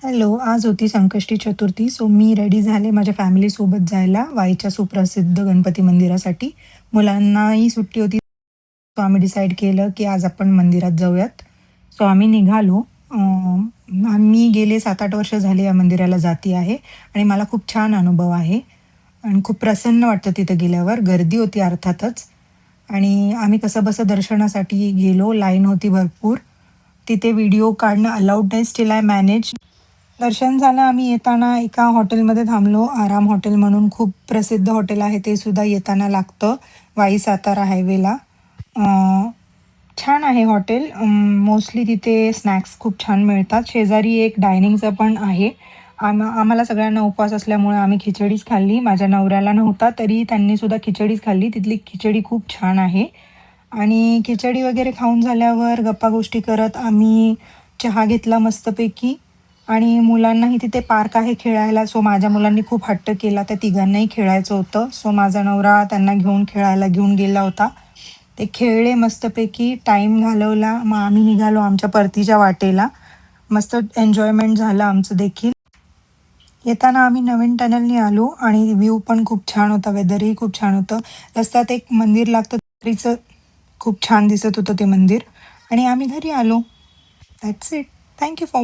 Hello, आज होती Sankashti Chaturthi. So मी ready झाले माझ्या फॅमिलीसोबत जायला वाईच्या सुप्रसिद्ध गणपती मंदिरासाठी. मुलांनाही सुट्टी होती. सो आम्ही डिसाईड केलं, की आज आपण मंदिरात जाऊयात. सो आम्ही निघालो. मी गेले 7-8 वर्ष झाले या मंदिराला जाती आहे आणि मला खूप छान अनुभव आहे आणि खूप प्रसन्न वाटतं तिथे गेल्यावर. गर्दी होती अर्थातच आणि आम्ही कसंबसं दर्शनासाठी गेलो. लाईन होती भरपूर. तिथे व्हिडिओ काढणं अलाउड नाही. Still I manage. दर्शन झालं. आम्ही येताना एका हॉटेलमध्ये थांबलो. आराम हॉटेल म्हणून खूप प्रसिद्ध हॉटेल आहे. ते सुद्धा येताना लागतं वाई सातारा हायवेला. छान आहे हॉटेल. मोस्टली तिथे स्नॅक्स खूप छान मिळतात. शेजारी एक डायनिंगचं पण आहे. आम्हाला सगळ्यांना उपवास असल्यामुळे आम्ही खिचडीच खाल्ली. माझ्या नवऱ्याला नव्हता तरी त्यांनी सुद्धा खिचडीच खाल्ली. तिथली खिचडी खूप छान आहे. आणि खिचडी वगैरे खाऊन झाल्यावर गप्पा-गोष्टी करत आम्ही चहा घेतला मस्तपैकी आणि मुलांनाही तिथे पार्क आहे खेळायला. सो माझ्या मुलांनी खूप हट्ट केला. त्या तिघांनाही खेळायचं होतं. सो माझा नवरा त्यांना घेऊन खेळायला घेऊन गेला होता. ते खेळले मस्तपैकी, टाईम घालवला. मग आम्ही निघालो आमच्या परतीच्या वाटेला. मस्त एन्जॉयमेंट झालं आमचं देखील. येताना आम्ही नवीन टनेलनी आलो आणि व्ह्यू पण खूप छान होता. वेदरही खूप छान होतं. रस्त्यात एक मंदिर लागतं तरीचं खूप छान दिसत होतं ते मंदिर आणि आम्ही घरी आलो. That's it. Thank you for